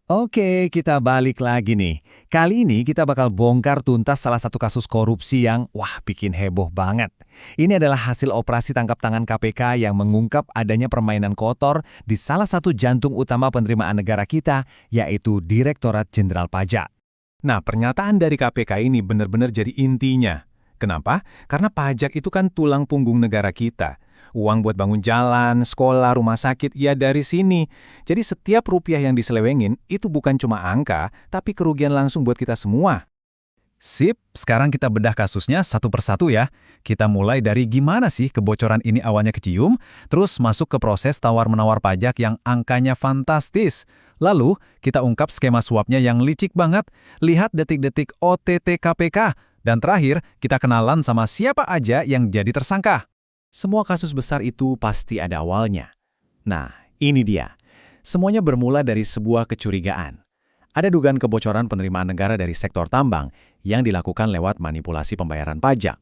Oke, kita balik lagi nih. Kali ini kita bakal bongkar tuntas salah satu kasus korupsi yang, wah, bikin heboh banget. Ini adalah hasil operasi tangkap tangan KPK yang mengungkap adanya permainan kotor di salah satu jantung utama penerimaan negara kita, yaitu Direktorat Jenderal Pajak. Nah, pernyataan dari KPK ini benar-benar jadi intinya. Kenapa? Karena pajak itu kan tulang punggung negara kita. Uang buat bangun jalan, sekolah, rumah sakit, ya dari sini. Jadi setiap rupiah yang diselewengin itu bukan cuma angka, tapi kerugian langsung buat kita semua. Sip, sekarang kita bedah kasusnya satu persatu ya. Kita mulai dari gimana sih kebocoran ini awalnya kecium, terus masuk ke proses tawar-menawar pajak yang angkanya fantastis. Lalu, kita ungkap skema suapnya yang licik banget, lihat detik-detik OTT KPK, dan terakhir, kita kenalan sama siapa aja yang jadi tersangka. Semua kasus besar itu pasti ada awalnya. Nah, ini dia. Semuanya bermula dari sebuah kecurigaan. Ada dugaan kebocoran penerimaan negara dari sektor tambang yang dilakukan lewat manipulasi pembayaran pajak.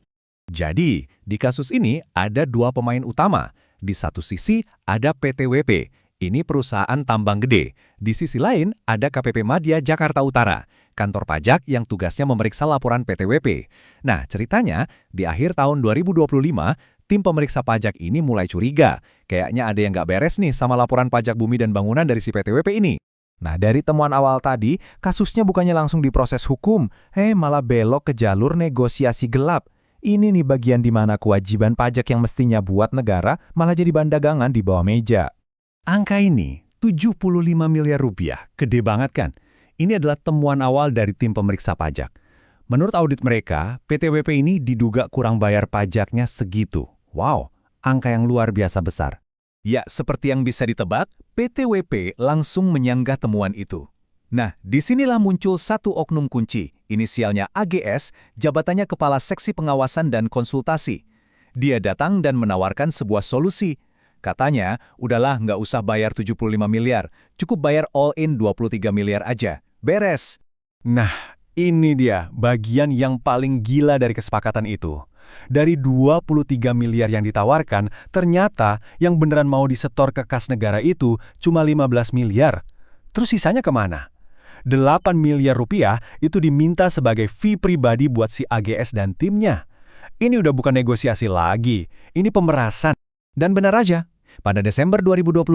Jadi, di kasus ini ada dua pemain utama. Di satu sisi ada PTWP, ini perusahaan tambang gede. Di sisi lain ada KPP Madya Jakarta Utara, kantor pajak yang tugasnya memeriksa laporan PTWP. Nah, ceritanya di akhir tahun 2025, tim pemeriksa pajak ini mulai curiga. Kayaknya ada yang nggak beres nih sama laporan pajak bumi dan bangunan dari si PTWP ini. Nah, dari temuan awal tadi, kasusnya bukannya langsung diproses hukum, malah belok ke jalur negosiasi gelap. Ini nih bagian di mana kewajiban pajak yang mestinya buat negara malah jadi bahan dagangan di bawah meja. Angka ini, 75 miliar rupiah, gede banget kan? Ini adalah temuan awal dari tim pemeriksa pajak. Menurut audit mereka, PTWP ini diduga kurang bayar pajaknya segitu. Wow, angka yang luar biasa besar. Ya, seperti yang bisa ditebak, PTWP langsung menyanggah temuan itu. Nah, disinilah muncul satu oknum kunci, inisialnya AGS, jabatannya Kepala Seksi Pengawasan dan Konsultasi. Dia datang dan menawarkan sebuah solusi. Katanya, udahlah nggak usah bayar 75 miliar, cukup bayar all-in 23 miliar aja. Beres. Nah, ini dia bagian yang paling gila dari kesepakatan itu. Dari 23 miliar yang ditawarkan, ternyata yang beneran mau disetor ke kas negara itu cuma 15 miliar. Terus sisanya kemana? 8 miliar rupiah itu diminta sebagai fee pribadi buat si AGS dan timnya. Ini udah bukan negosiasi lagi, ini pemerasan. Dan benar aja, pada Desember 2025,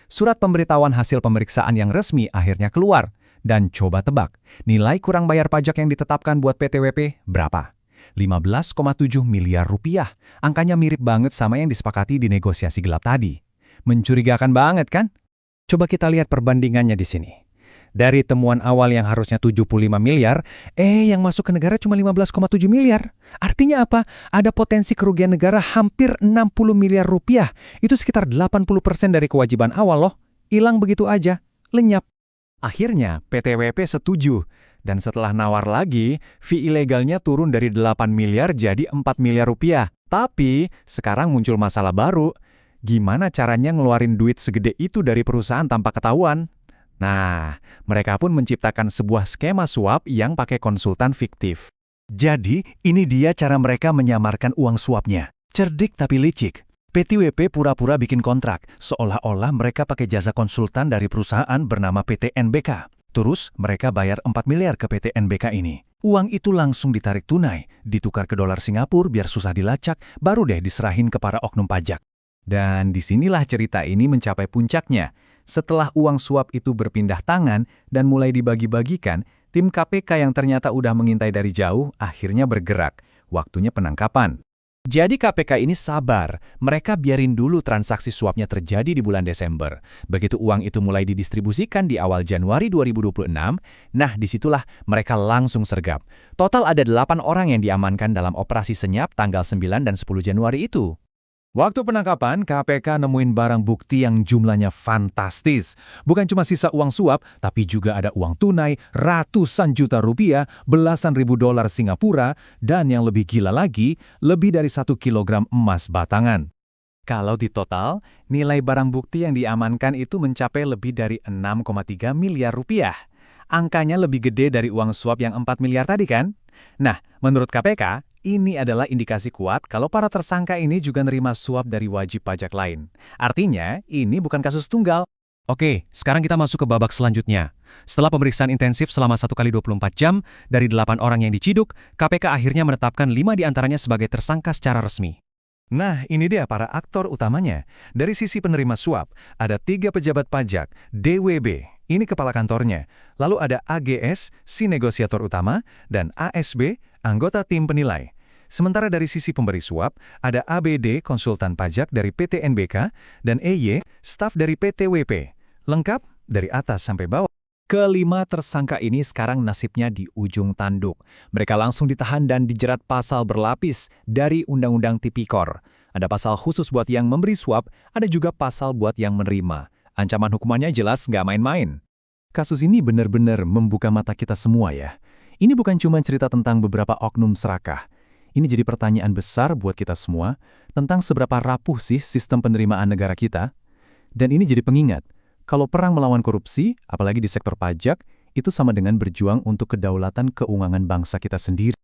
surat pemberitahuan hasil pemeriksaan yang resmi akhirnya keluar. Dan coba tebak, nilai kurang bayar pajak yang ditetapkan buat PTWP berapa? 15,7 miliar rupiah. Angkanya mirip banget sama yang disepakati di negosiasi gelap tadi. Mencurigakan banget kan? Coba kita lihat perbandingannya di sini. Dari temuan awal yang harusnya 75 miliar, yang masuk ke negara cuma 15,7 miliar. Artinya apa? Ada potensi kerugian negara hampir 60 miliar rupiah. Itu sekitar 80% dari kewajiban awal loh. Hilang begitu aja, lenyap. Akhirnya PTWP setuju, dan setelah nawar lagi, fee ilegalnya turun dari 8 miliar jadi 4 miliar rupiah. Tapi sekarang muncul masalah baru. Gimana caranya ngeluarin duit segede itu dari perusahaan tanpa ketahuan? Nah, mereka pun menciptakan sebuah skema suap yang pakai konsultan fiktif. Jadi, ini dia cara mereka menyamarkan uang suapnya. Cerdik tapi licik. PTWP pura-pura bikin kontrak, seolah-olah mereka pakai jasa konsultan dari perusahaan bernama PT NBK. Terus, mereka bayar 4 miliar ke PT NBK ini. Uang itu langsung ditarik tunai, ditukar ke dolar Singapura biar susah dilacak, baru deh diserahin ke para oknum pajak. Dan disinilah cerita ini mencapai puncaknya. Setelah uang suap itu berpindah tangan dan mulai dibagi-bagikan, tim KPK yang ternyata udah mengintai dari jauh akhirnya bergerak. Waktunya penangkapan. Jadi KPK ini sabar, mereka biarin dulu transaksi suapnya terjadi di bulan Desember. Begitu uang itu mulai didistribusikan di awal Januari 2026, nah disitulah mereka langsung sergap. Total ada 8 orang yang diamankan dalam operasi senyap tanggal 9 dan 10 Januari itu. Waktu penangkapan, KPK nemuin barang bukti yang jumlahnya fantastis. Bukan cuma sisa uang suap, tapi juga ada uang tunai, ratusan juta rupiah, belasan ribu dolar Singapura, dan yang lebih gila lagi, lebih dari 1 kilogram emas batangan. Kalau di total, nilai barang bukti yang diamankan itu mencapai lebih dari 6,3 miliar rupiah. Angkanya lebih gede dari uang suap yang 4 miliar tadi kan? Nah, menurut KPK, ini adalah indikasi kuat kalau para tersangka ini juga nerima suap dari wajib pajak lain. Artinya, ini bukan kasus tunggal. Oke, sekarang kita masuk ke babak selanjutnya. Setelah pemeriksaan intensif selama 1 kali 24 jam, dari 8 orang yang diciduk, KPK akhirnya menetapkan 5 diantaranya sebagai tersangka secara resmi. Nah, ini dia para aktor utamanya. Dari sisi penerima suap, ada 3 pejabat pajak, DWB, ini kepala kantornya. Lalu ada AGS, si negosiator utama, dan ASB, anggota tim penilai. Sementara dari sisi pemberi suap, ada ABD, konsultan pajak dari PT NBK, dan EY, staf dari PT WP. Lengkap dari atas sampai bawah. Kelima tersangka ini sekarang nasibnya di ujung tanduk. Mereka langsung ditahan dan dijerat pasal berlapis dari Undang-Undang Tipikor. Ada pasal khusus buat yang memberi suap, ada juga pasal buat yang menerima. Ancaman hukumannya jelas nggak main-main. Kasus ini benar-benar membuka mata kita semua ya. Ini bukan cuma cerita tentang beberapa oknum serakah. Ini jadi pertanyaan besar buat kita semua tentang seberapa rapuh sih sistem penerimaan negara kita. Dan ini jadi pengingat, kalau perang melawan korupsi, apalagi di sektor pajak, itu sama dengan berjuang untuk kedaulatan keuangan bangsa kita sendiri.